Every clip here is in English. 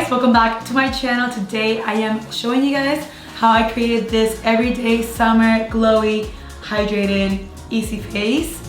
guys, welcome back to my channel. Today I am showing you guys how I created this everyday summer glowy hydrated easy face.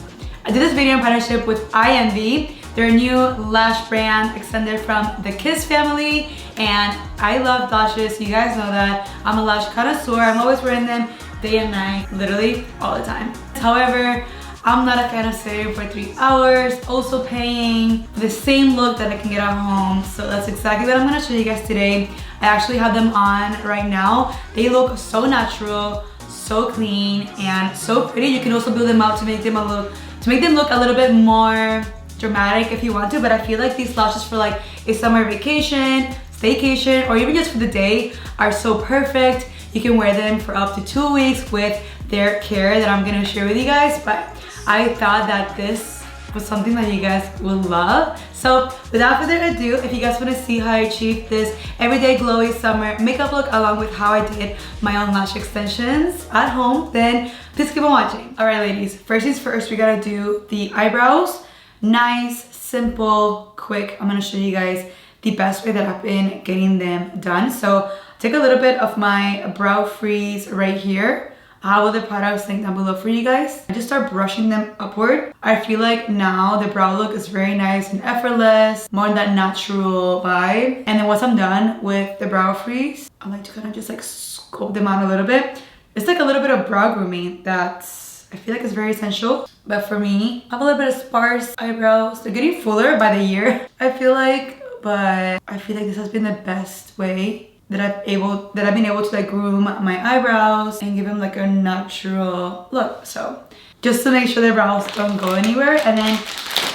I did this video in partnership with INV. They're a new lash brand extended from the Kiss family, and I love lashes. You guys know that I'm a lash connoisseur. I'm always wearing them day and night, literally all the time. However, I'm not a fan of sitting for 3 hours, also paying for the same look that I can get at home. So that's exactly what I'm gonna show you guys today. I actually have them on right now. They look so natural, so clean, and so pretty. You can also build them out to make them look a little bit more dramatic if you want to, but I feel like these lashes for like a summer vacation, staycation, or even just for the day are so perfect. You can wear them for up to 2 weeks with their care that I'm gonna share with you guys, but I thought that this was something that you guys will love. So without further ado, if you guys want to see how I achieved this everyday glowy summer makeup look along with how I did my own lash extensions at home, then please keep on watching. All right, ladies, first things first, we gotta do the eyebrows. Nice, simple, quick. I'm gonna show you guys the best way that I've been getting them done. So take a little bit of my brow freeze right here. I will the products linked down below for you guys. I just start brushing them upward. I feel like now the brow look is very nice and effortless, more that natural vibe. And then once I'm done with the brow freeze, I like to kind of just like scope them out a little bit. It's like a little bit of brow grooming that's, I feel like it's very essential. But for me, I have a little bit of sparse eyebrows. They're getting fuller by the year, I feel like. But I feel like this has been the best way that I've been able to like groom my eyebrows and give them like a natural look. So just to make sure the brows don't go anywhere. And then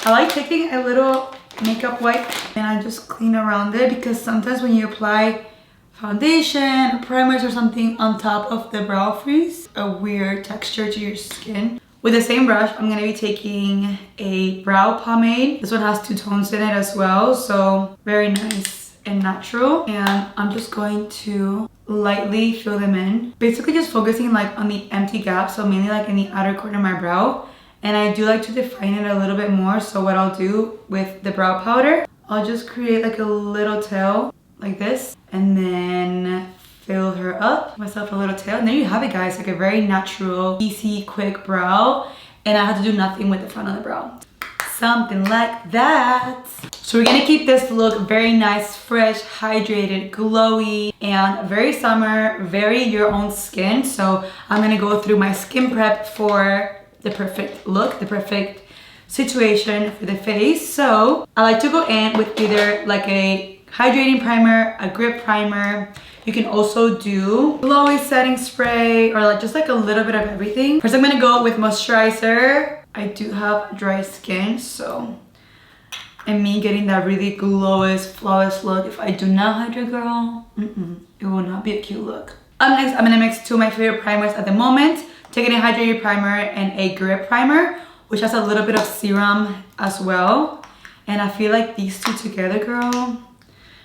I like taking a little makeup wipe and I just clean around it, because sometimes when you apply foundation, primers or something on top of the brow freeze, a weird texture to your skin. With the same brush, I'm gonna be taking a brow pomade. This one has 2 tones in it as well, so very nice and natural. And I'm just going to lightly fill them in, basically just focusing like on the empty gap, so mainly like in the outer corner of my brow. And I do like to define it a little bit more, so what I'll do with the brow powder, I'll just create like a little tail like this and then fill her up, myself a little tail, and there you have it, guys. Like a very natural, easy, quick brow, and I have to do nothing with the front of the brow. Something like that. So we're gonna keep this look very nice, fresh, hydrated, glowy, and very summer, very your own skin. So I'm gonna go through my skin prep for the perfect look, the perfect situation for the face. So I like to go in with either like a hydrating primer, a grip primer. You can also do glowy setting spray, or like just like a little bit of everything. First I'm gonna go with moisturizer. I do have dry skin, so, and me getting that really glowous, flawless look, if I do not hydrate, girl, it will not be a cute look. Next, I'm gonna mix 2 of my favorite primers at the moment. Taking a hydrated primer and a grip primer, which has a little bit of serum as well. And I feel like these 2 together, girl,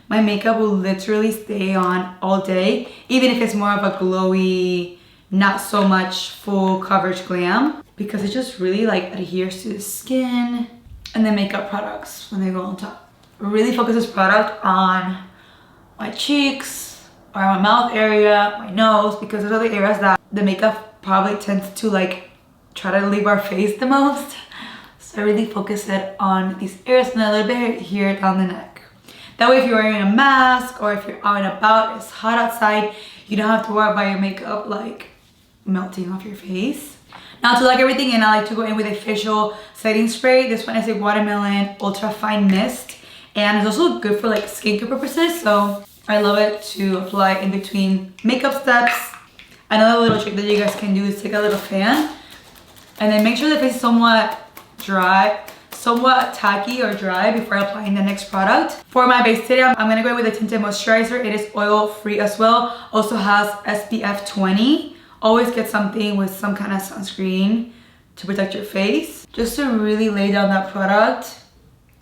my makeup will literally stay on all day, even if it's more of a glowy, not so much full coverage glam, because it just really like adheres to the skin. And then makeup products when they go on top. Really focus this product on my cheeks or my mouth area, my nose, because those are the areas that the makeup probably tends to like try to leave our face the most. So I really focus it on these areas and a little bit here down the neck. That way if you're wearing a mask or if you're out and about, it's hot outside, you don't have to worry about your makeup like melting off your face. Now to lock everything in, I like to go in with a facial setting spray. This one is a watermelon ultra fine mist, and it's also good for like skincare purposes, so I love it to apply in between makeup steps. Another little trick that you guys can do is take a little fan and then make sure the face is somewhat dry, somewhat tacky or dry before applying the next product. For my base today, I'm gonna go with a tinted moisturizer. It is oil free as well, also has SPF 20. Always get something with some kind of sunscreen to protect your face, just to really lay down that product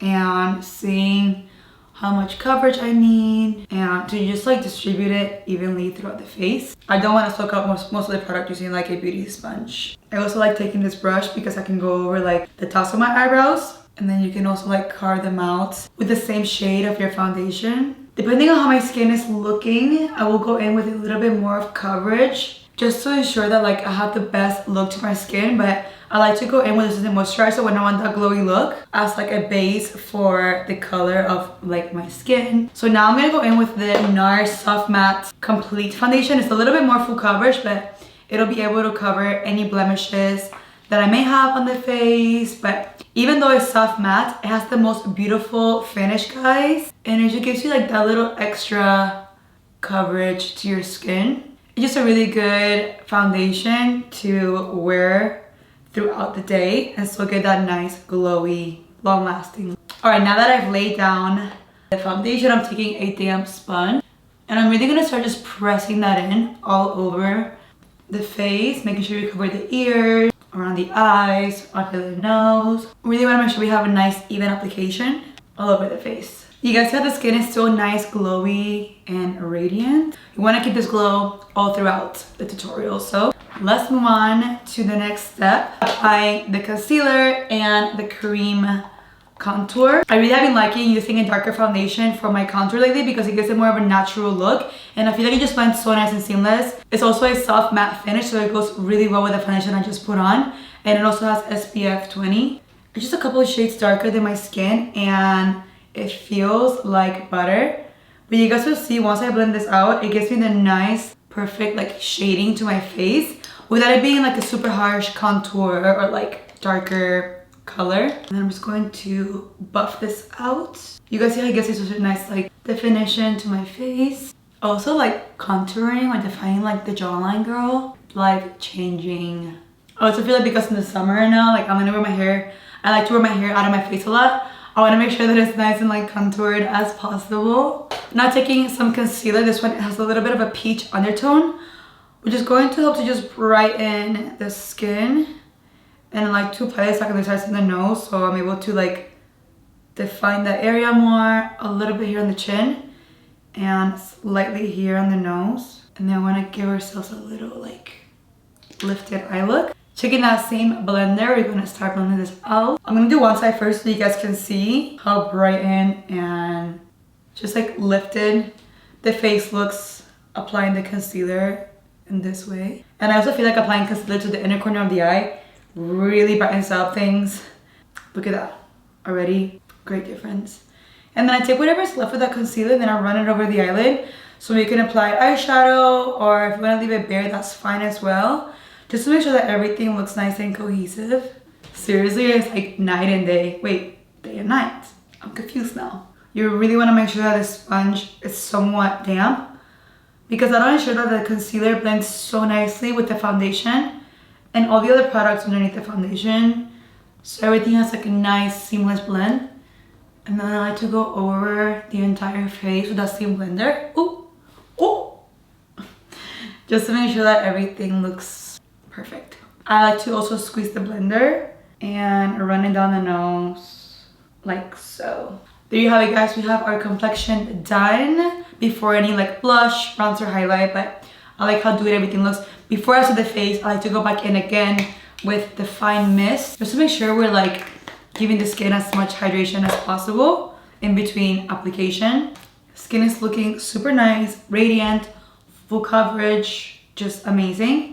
and seeing how much coverage I need, and to just like distribute it evenly throughout the face. I don't want to soak up most of the product using like a beauty sponge. I also like taking this brush because I can go over like the tops of my eyebrows, and then you can also like carve them out with the same shade of your foundation. Depending on how my skin is looking, I will go in with a little bit more of coverage just to ensure that like I have the best look to my skin. But I like to go in with this moisturizer when I want that glowy look as like a base for the color of like my skin. So now I'm gonna go in with the NARS Soft Matte Complete Foundation. It's a little bit more full coverage, but it'll be able to cover any blemishes that I may have on the face. But even though it's soft matte, it has the most beautiful finish, guys. And it just gives you like that little extra coverage to your skin. It's just a really good foundation to wear throughout the day and still get that nice, glowy, long-lasting. All right, now that I've laid down the foundation, I'm taking a damp sponge. And I'm really gonna start just pressing that in all over the face, making sure you cover the ears, around the eyes, under the nose. Really want to make sure we have a nice even application all over the face. You guys see how the skin is so nice, glowy, and radiant? You want to keep this glow all throughout the tutorial. So let's move on to the next step. Applying the concealer and the cream contour. I really have been liking using a darker foundation for my contour lately because it gives it more of a natural look, and I feel like it just blends so nice and seamless. It's also a soft matte finish, so it goes really well with the foundation I just put on, and it also has SPF 20. It's just a couple of shades darker than my skin and it feels like butter. But you guys will see once I blend this out, it gives me the nice perfect like shading to my face without it being like a super harsh contour or like darker color. And then I'm just going to buff this out. You guys see how it gives it such a nice like definition to my face. Also like contouring or defining like the jawline, girl. Life changing. I also feel like because in the summer now, like I'm gonna wear my hair. I like to wear my hair out of my face a lot. I want to make sure that it's nice and like contoured as possible. Now taking some concealer. This one has a little bit of a peach undertone, which is going to help to just brighten the skin. And I like to apply this like on the sides of the nose, so I'm able to like define that area more, a little bit here on the chin and slightly here on the nose. And then I want to give ourselves a little like lifted eye look. Taking that same blender, we're going to start blending this out. I'm going to do one side first so you guys can see how brightened and just like lifted the face looks applying the concealer in this way. And I also feel like applying concealer to the inner corner of the eye really brightens up things. Look at that. Already great difference. And then I take whatever's left of that concealer, then I run it over the eyelid so we can apply eyeshadow, or if you want to leave it bare, that's fine as well. Just to make sure that everything looks nice and cohesive. Seriously, it's like night and day. Wait, day and night. I'm confused now. You really want to make sure that the sponge is somewhat damp because that'll ensure that the concealer blends so nicely with the foundation and all the other products underneath the foundation. So everything has like a nice seamless blend. And then I like to go over the entire face with that same blender. Ooh, ooh. Just to make sure that everything looks perfect. I like to also squeeze the blender and run it down the nose like so. There you have it, guys. We have our complexion done before any like blush, bronzer, highlight, but I like how dewy everything looks. Before I do the face, I like to go back in again with the fine mist just to make sure we're like giving the skin as much hydration as possible in between application. Skin is looking super nice, radiant, full coverage, just amazing.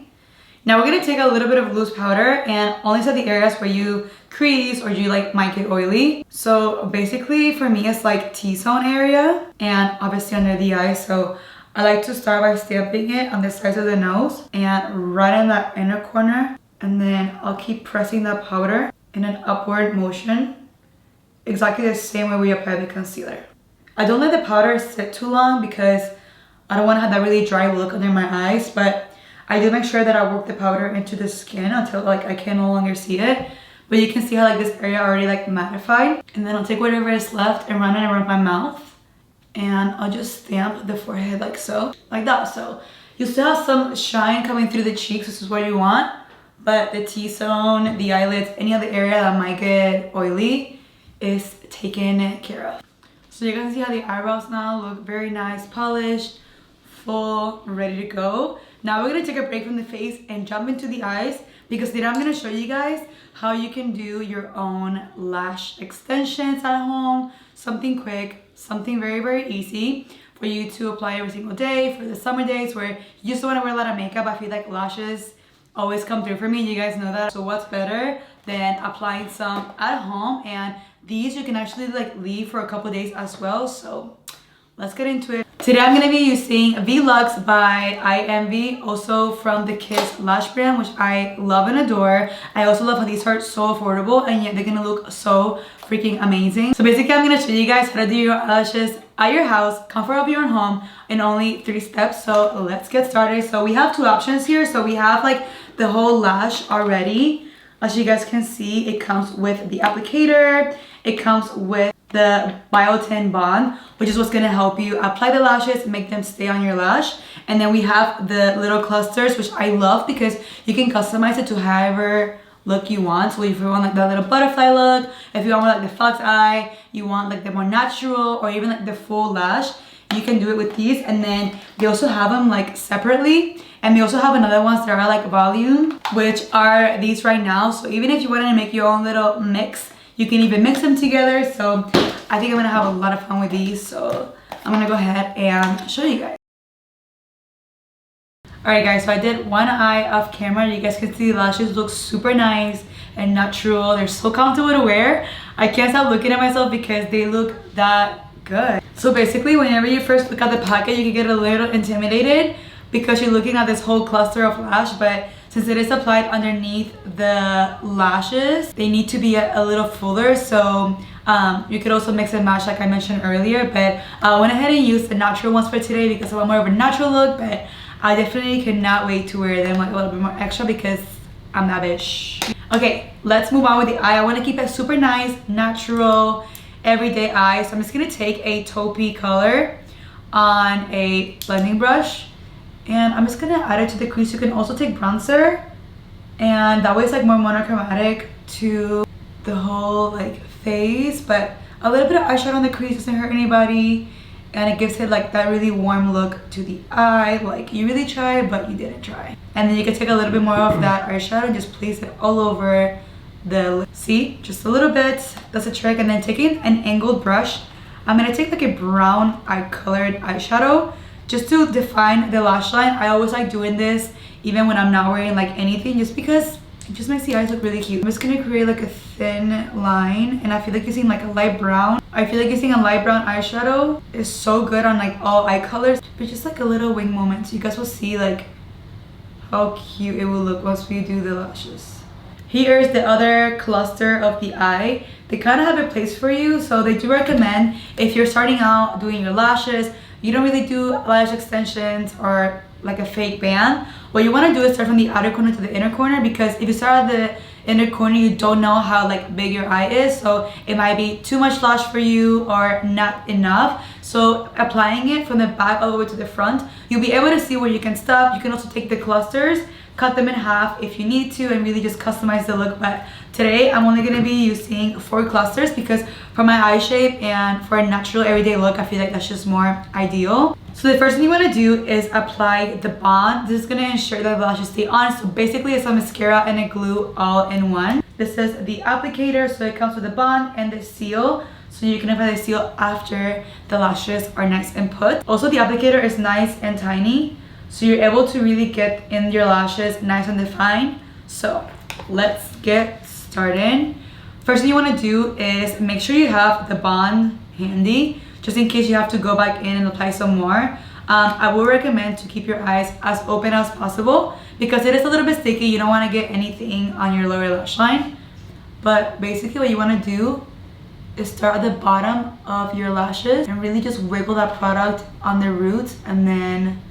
Now we're gonna take a little bit of loose powder and only set the areas where you crease or you like might get oily. So basically for me it's like T-zone area and obviously under the eye. So I like to start by stamping it on the sides of the nose and right in that inner corner, and then I'll keep pressing that powder in an upward motion, exactly the same way we apply the concealer. I don't let the powder sit too long because I don't want to have that really dry look under my eyes, but I do make sure that I work the powder into the skin until like I can no longer see it. But you can see how like this area already like mattified. And then I'll take whatever is left and run it around my mouth. And I'll just stamp the forehead like so, like that. So you still have some shine coming through the cheeks, this is what you want. But the T-zone, the eyelids, any other area that might get oily is taken care of. So you can see how the eyebrows now look very nice, polished, full, ready to go. Now we're gonna take a break from the face and jump into the eyes because then I'm gonna show you guys how you can do your own lash extensions at home. Something quick, something very easy for you to apply every single day for the summer days where you just don't want to wear a lot of makeup. I feel like lashes always come through for me, you guys know that. So what's better than applying some at home, and these you can actually like leave for a couple days as well. So let's get into it. Today I'm going to be using Velux by IMV, also from the Kiss Lash brand, which I love and adore. I also love how these are so affordable and yet they're going to look so freaking amazing. So basically I'm going to show you guys how to do your eyelashes at your house, comfort of your own home, in only 3 steps. So let's get started. So we have 2 options here. So we have like the whole lash already. As you guys can see, it comes with the applicator. It comes with the biotin bond, which is what's going to help you apply the lashes, make them stay on your lash. And then we have the little clusters, which I love because you can customize it to however look you want. So if you want like that little butterfly look, if you want more like the fox eye, you want like the more natural, or even like the full lash, you can do it with these. And then they also have them like separately, and they also have another ones that are like volume, which are these right now. So even if you wanted to make your own little mix, you can even mix them together. So I think I'm gonna have a lot of fun with these. So I'm gonna go ahead and show you guys. Alright guys, so I did one eye off camera. You guys can see the lashes look super nice and natural. They're so comfortable to wear. I can't stop looking at myself because they look that good. So basically, whenever you first look at the packet, you can get a little intimidated because you're looking at this whole cluster of lash, but since it is applied underneath the lashes, they need to be a little fuller. So you could also mix and match like I mentioned earlier, but I went ahead and used the natural ones for today because I want more of a natural look, but I definitely cannot wait to wear them like a little bit more extra because I'm that bitch. Okay, let's move on with the eye. I want to keep it super nice, natural, everyday eye. So I'm just going to take a taupey color on a blending brush, and I'm just going to add it to the crease. You can also take bronzer, and that way it's like more monochromatic to the whole like face, but a little bit of eyeshadow on the crease doesn't hurt anybody, and it gives it like that really warm look to the eye, like you really tried but you didn't try. And then you can take a little bit more of that eyeshadow and just place it all over the lip. See, just a little bit, that's a trick. And then taking an angled brush, I'm gonna take like a brown eye colored eyeshadow just to define the lash line. I always like doing this even when I'm not wearing like anything, just because it just makes the eyes look really cute. I'm just gonna create like a thin line, and I feel like using like a light brown. I feel like using a light brown eyeshadow is so good on like all eye colors, but just like a little wing moment. So you guys will see like how cute it will look once we do the lashes. Here is the other cluster of the eye. They kind of have a place for you, so they do recommend if you're starting out doing your lashes, you don't really do lash extensions or like a fake band. What you want to do is start from the outer corner to the inner corner, because if you start at the inner corner, you don't know how like big your eye is, so it might be too much lash for you or not enough. So applying it from the back all the way to the front, you'll be able to see where you can stop. You can also take the clusters, cut them in half if you need to, and really just customize the look. But today I'm only going to be using 4 clusters because for my eye shape and for a natural everyday look, I feel like that's just more ideal. So the first thing you want to do is apply the bond. This is going to ensure that the lashes stay on. So basically it's a mascara and a glue all in one. This is the applicator, so it comes with the bond and the seal. So you can apply the seal after the lashes are nice and put. Also, the applicator is nice and tiny, so you're able to really get in your lashes nice and defined. So let's get started. First thing you want to do is make sure you have the bond handy, just in case you have to go back in and apply some more. I will recommend to keep your eyes as open as possible because it is a little bit sticky. You don't want to get anything on your lower lash line. But basically what you want to do is start at the bottom of your lashes and really just wiggle that product on the roots and then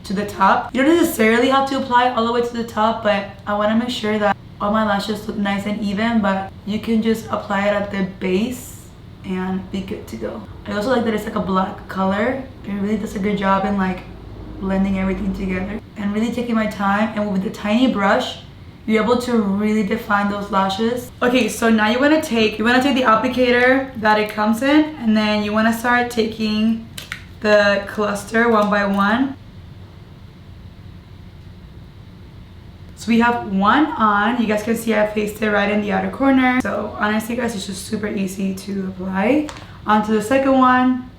to the top. You don't necessarily have to apply all the way to the top, but I want to make sure that all my lashes look nice and even, but you can just apply it at the base and be good to go. I also like that it's like a black color. It really does a good job in like blending everything together and really taking my time, and with the tiny brush you're able to really define those lashes. Okay, so now you want to take the applicator that it comes in, and then you want to start taking the cluster one by one. So we have one on. You guys can see I placed it right in the outer corner. So honestly guys, it's just super easy to apply. Onto the second one.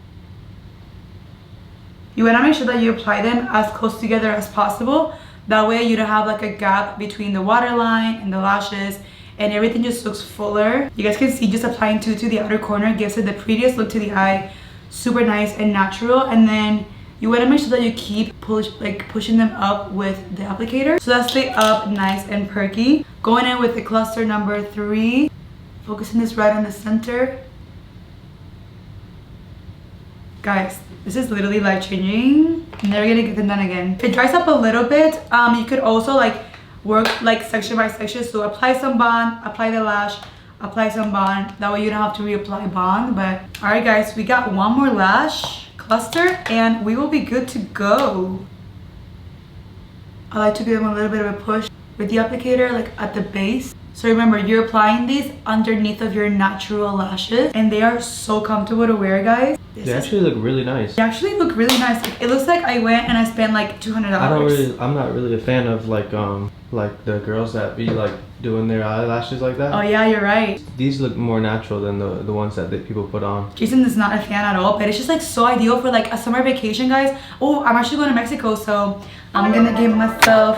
You want to make sure that you apply them as close together as possible. That way you don't have like a gap between the waterline and the lashes, and everything just looks fuller. You guys can see just applying two to the outer corner gives it the prettiest look to the eye. Super nice and natural. And then you want to make sure that you keep pushing them up with the applicator so that stay up nice and perky. Going in with the cluster number 3, focusing this right on the center. Guys, this is literally life-changing. I'm never gonna get them done again. If it dries up a little bit, you could also like work like section by section. So apply some bond, apply the lash, apply some bond. That way you don't have to reapply bond. But all right guys, we got one more lash cluster and we will be good to go. I like to give them a little bit of a push with the applicator, like at the base. So remember, you're applying these underneath of your natural lashes and they are so comfortable to wear, guys. They actually look really nice. They actually look really nice. It looks like I went and I spent like $200. I'm not really a fan of like the girls that be like doing their eyelashes like that. Oh yeah, you're right. These look more natural than the ones that people put on. Jason is not a fan at all, but it's just like so ideal for like a summer vacation, guys. Oh, I'm actually going to Mexico, so I'm gonna give myself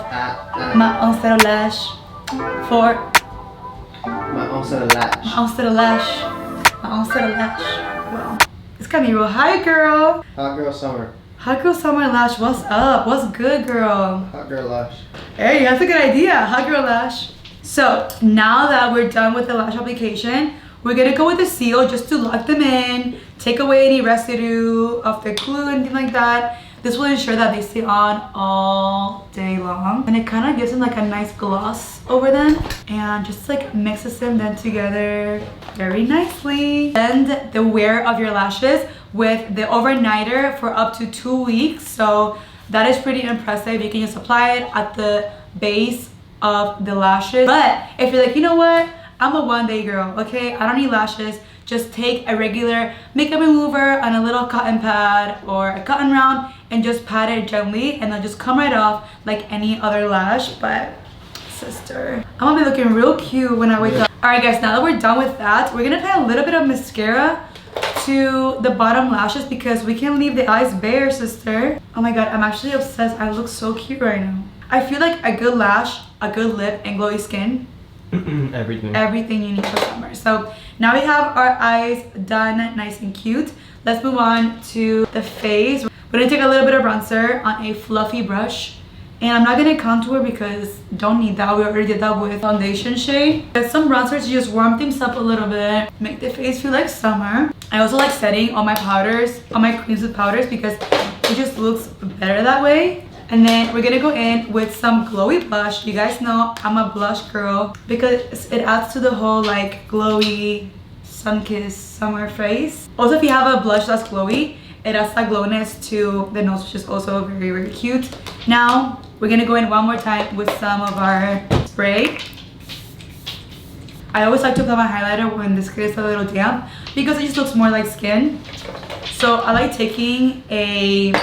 my own set of lash for my own set of lash. My own set of lash. My own set of lash. Well, it's gonna be real. Hi, girl. Hot girl summer. Hot girl summer lash. What's up? What's good, girl? Hot girl lash. Hey, that's a good idea. Hot girl lash. So now that we're done with the lash application, we're gonna go with the seal just to lock them in, take away any residue of the glue, anything like that. This will ensure that they stay on all day long. And it kind of gives them like a nice gloss over them and just like mixes them then together very nicely. And the wear of your lashes with the overnighter for up to 2 weeks. So that is pretty impressive. You can just apply it at the base of the lashes. But if you're like, you know what? I'm a one-day girl, okay? I don't need lashes. Just take a regular makeup remover on a little cotton pad or a cotton round and just pat it gently and they'll just come right off like any other lash. But sister, I'm gonna be looking real cute when I wake up. All right guys, now that we're done with that, we're gonna apply a little bit of mascara to the bottom lashes because we can't leave the eyes bare, sister. Oh my god, I'm actually obsessed. I look so cute right now. I feel like a good lash, a good lip, and glowy skin. Everything you need for summer. So now we have our eyes done nice and cute. Let's move on to the face. We're gonna take a little bit of bronzer on a fluffy brush, and I'm not gonna contour because don't need that. We already did that with foundation shade. Get some bronzer to just warm things up a little bit, make the face feel like summer. I also like setting all my powders, all my creams with powders because it just looks better that way. And then we're gonna go in with some glowy blush. You guys know I'm a blush girl because it adds to the whole like glowy, sun-kissed summer face. Also, if you have a blush that's glowy, it adds that glowiness to the nose, which is also very, very cute. Now, we're gonna go in one more time with some of our spray. I always like to apply my highlighter when the skin is a little damp because it just looks more like skin. So I like taking a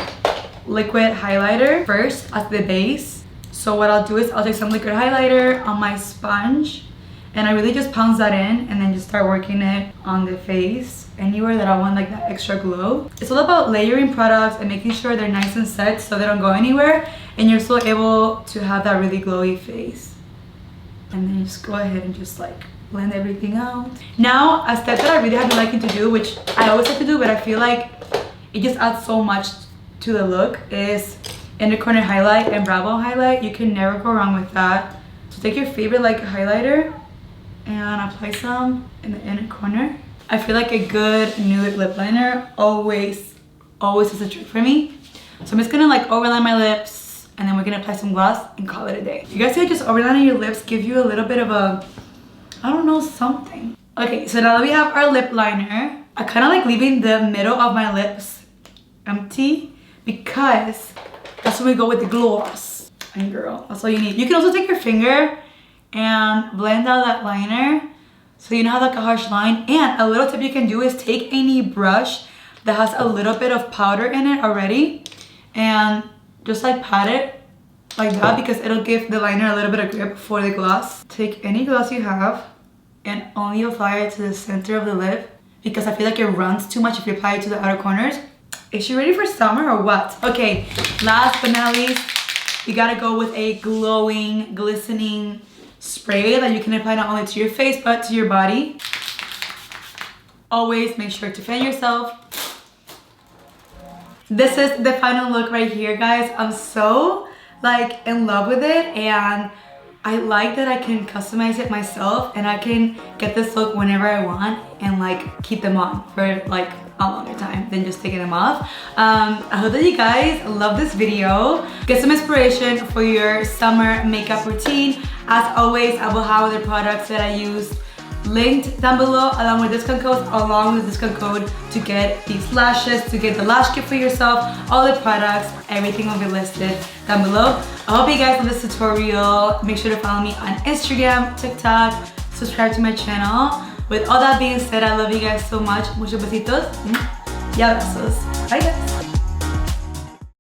liquid highlighter first at the base. So what I'll do is I'll take some liquid highlighter on my sponge and I really just pounce that in and then just start working it on the face anywhere that I want like that extra glow. It's all about layering products and making sure they're nice and set so they don't go anywhere and you're still able to have that really glowy face. And then you just go ahead and just like blend everything out. Now a step that I really have been liking to do, which I always like to do but I feel like it just adds so much to the look, is inner corner highlight and brow bone highlight. You can never go wrong with that. So take your favorite like highlighter and apply some in the inner corner. I feel like a good nude lip liner always is a trick for me. So I'm just gonna like overline my lips and then we're gonna apply some gloss and call it a day. You guys see just overlining your lips give you a little bit of a, I don't know, something. Okay, so now that we have our lip liner, I kind of like leaving the middle of my lips empty because that's when we go with the gloss. And girl, that's all you need. You can also take your finger and blend out that liner so you don't have like a harsh line. And a little tip you can do is take any brush that has a little bit of powder in it already and just like pat it like that because it'll give the liner a little bit of grip for the gloss. Take any gloss you have and only apply it to the center of the lip because I feel like it runs too much if you apply it to the outer corners. Is she ready for summer or what? Okay, last but not least, you gotta go with a glowing, glistening spray that you can apply not only to your face but to your body. Always make sure to fan yourself. This is the final look right here, guys. I'm so like in love with it, and I like that I can customize it myself and I can get this look whenever I want and like keep them on for like a longer time than just taking them off. I hope that you guys love this video. Get some inspiration for your summer makeup routine. As always, I will have the products that I used linked down below along with discount code to get these lashes, to get the lash kit for yourself, all the products, everything will be listed down below. I hope you guys love this tutorial. Make sure to follow me on Instagram, TikTok, subscribe to my channel. With all that being said, I love you guys so much. Muchos besitos y abrazos. Bye guys.